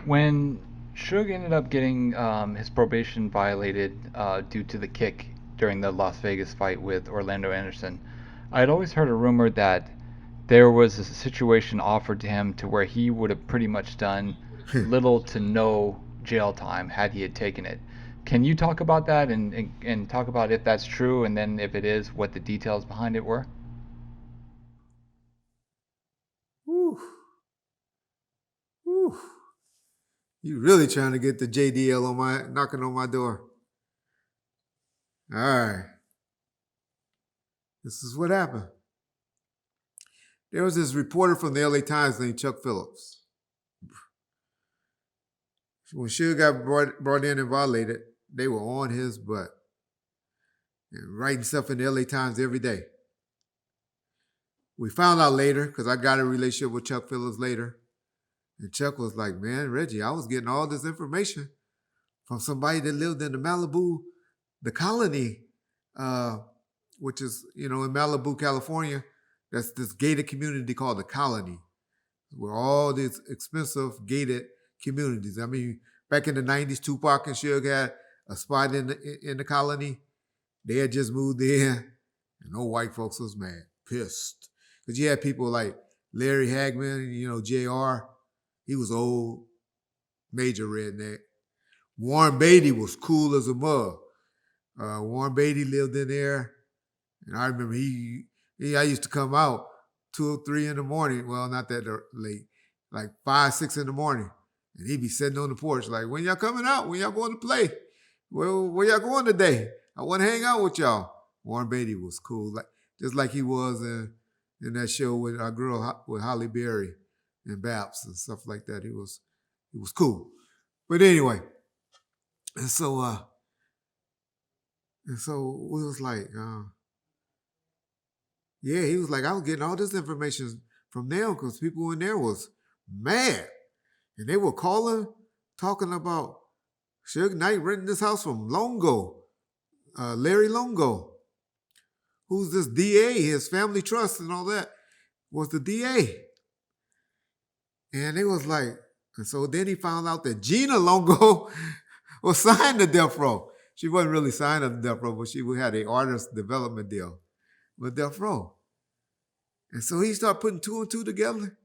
When Suge ended up getting his probation violated due to the kick during the Las Vegas fight with Orlando Anderson, I had always heard a rumor that there was a situation offered to him to where he would have pretty much done little to no jail time had he had taken it. Can you talk about that and talk about if that's true, and then if it is, what the details behind it were? Whew, whew. You really trying to get the JDL on my knocking on my door. All right. This is what happened. There was this reporter from the LA Times named Chuck Phillips. When Suge got brought in and violated, they were on his butt and writing stuff in the LA Times every day. We found out later, because I got a relationship with Chuck Phillips later, and Chuck was like, man, Reggie, I was getting all this information from somebody that lived in the Malibu, the colony, which is, in Malibu, California. That's this gated community called the colony, where all these expensive gated communities. I mean, back in the 90s, Tupac and Suge had a spot in the colony. They had just moved in, and no white folks was mad, pissed. Because you had people like Larry Hagman, JR. He was old, major redneck. Warren Beatty was cool as a mug. Warren Beatty lived in there, and I remember I used to come out 2 or 3 in the morning. Well, not that late, like 5, 6 in the morning, and he'd be sitting on the porch like, "When y'all coming out? When y'all going to play? Well, where y'all going today? I want to hang out with y'all." Warren Beatty was cool, just like he was in that show with our girl with Holly Berry and Baps and stuff like that. He was cool. But anyway, and so we was like, yeah, he was like, I was getting all this information from them because people in there was mad. And they were calling, talking about Suge Knight renting this house from Longo, Larry Longo, who's this DA, his family trust and all that, was the DA. And they was like, and so then he found out that Gina Longo was signed to Death Row. She wasn't really signed to Death Row, but she had an artist development deal with Death Row. And so he started putting 2 and 2 together.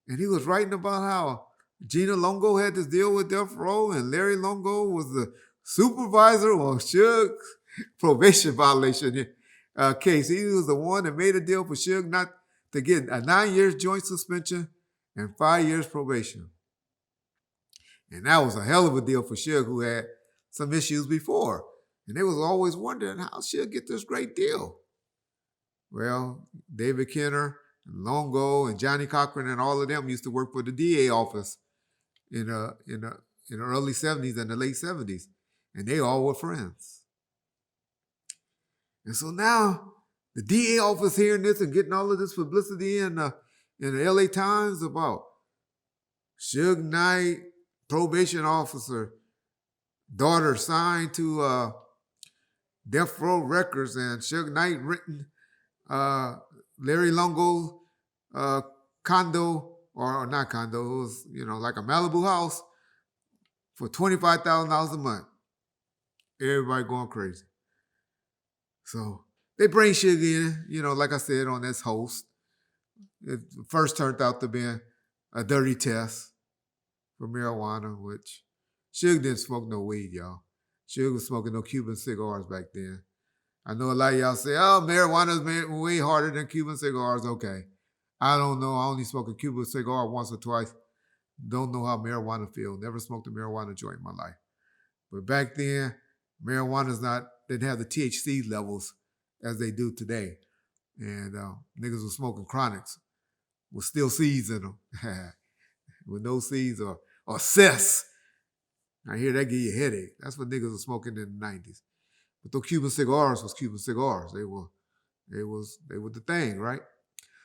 And he was writing about how Gina Longo had this deal with Death Row, and Larry Longo was the supervisor on Suge's probation violation case. He was the one that made a deal for Suge not to get a 9 years joint suspension and 5 years probation. And that was a hell of a deal for Suge, who had some issues before. And they was always wondering how Suge get this great deal. Well, David Kenner and Longo and Johnny Cochran and all of them used to work for the DA office in the early 70s and the late 70s. And they all were friends. And so now the DA office hearing this and getting all of this publicity in the LA Times about Suge Knight, probation officer, daughter signed to Death Row Records, and Suge Knight written Larry Longo condo, or not condo, it was, like a Malibu house for $25,000 a month. Everybody going crazy. So they bring Suge in, like I said, on this host. It first turned out to be a dirty test for marijuana, which Suge didn't smoke no weed, y'all. Suge was smoking no Cuban cigars back then. I know a lot of y'all say, oh, marijuana's way harder than Cuban cigars. Okay. I don't know. I only smoked a Cuban cigar once or twice. Don't know how marijuana feels. Never smoked a marijuana joint in my life. But back then, marijuana's didn't have the THC levels as they do today. And niggas were smoking chronics with still seeds in them. With no seeds or cess. I hear that give you a headache. That's what niggas were smoking in the 90s. But those Cuban cigars was Cuban cigars. They were the thing, right?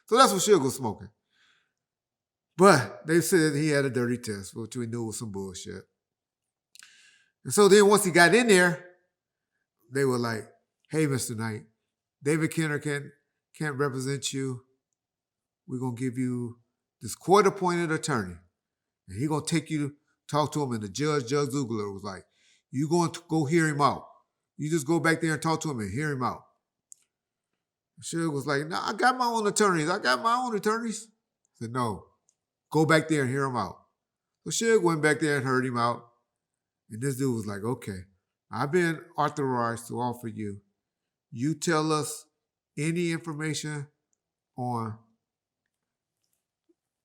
So that's what Suge was smoking. But they said he had a dirty test, which we knew was some bullshit. And so then once he got in there, they were like, hey, Mr. Knight, David Kenner can't represent you. We're going to give you this court-appointed attorney. And he's going to take you talked to him, and the Judge Ziegler, was like, you going to go hear him out. You just go back there and talk to him and hear him out. Suge was like, nah, I got my own attorneys. I said, no, go back there and hear him out. So Suge went back there and heard him out. And this dude was like, okay, I've been authorized to offer you. You tell us any information on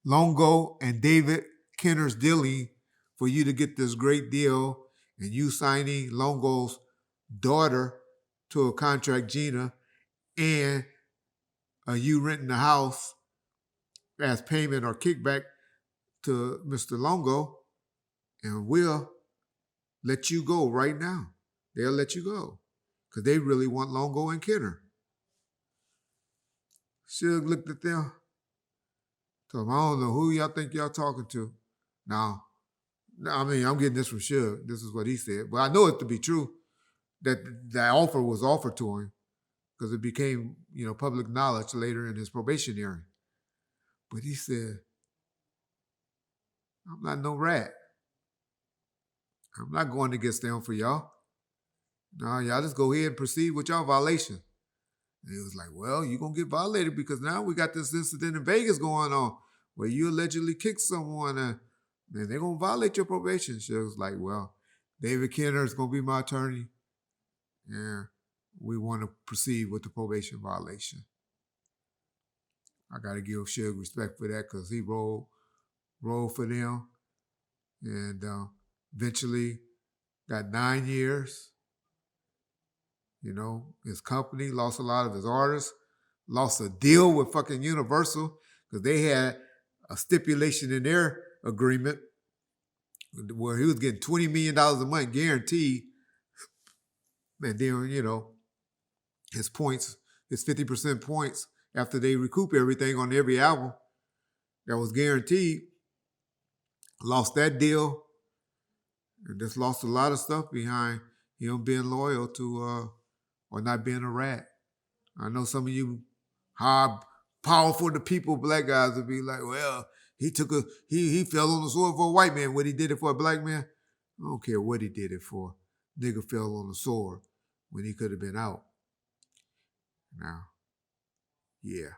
Longo and David Kenner's dealing for you to get this great deal, and you signing Longo's daughter to a contract, Gina, and you renting the house as payment or kickback to Mr. Longo, and we'll let you go right now. They'll let you go because they really want Longo and Kenner. Suge looked at them, told them, I don't know who y'all think y'all talking to. Now, I mean, I'm getting this from Suge. This is what he said. But I know it to be true that that offer was offered to him because it became, public knowledge later in his probation hearing. But he said, I'm not no rat. I'm not going against them for y'all. No, y'all just go ahead and proceed with y'all violation. And he was like, well, you're going to get violated because now we got this incident in Vegas going on where you allegedly kicked someone and they're going to violate your probation. She was like, well, David Kenner is going to be my attorney. And we want to proceed with the probation violation. I got to give Suge respect for that because he rolled for them. And eventually got 9 years. His company lost a lot of his artists, lost a deal with fucking Universal because they had a stipulation in their agreement where he was getting $20 million a month guaranteed. And then, his points, his 50% points after they recoup everything on every album that was guaranteed, lost that deal and just lost a lot of stuff behind him being loyal to or not being a rat. I know some of you high, powerful the people black guys would be like, well, he fell on the sword for a white man. What he did it for a black man? I don't care what he did it for. Nigga fell on the sword when he could have been out. Now, yeah.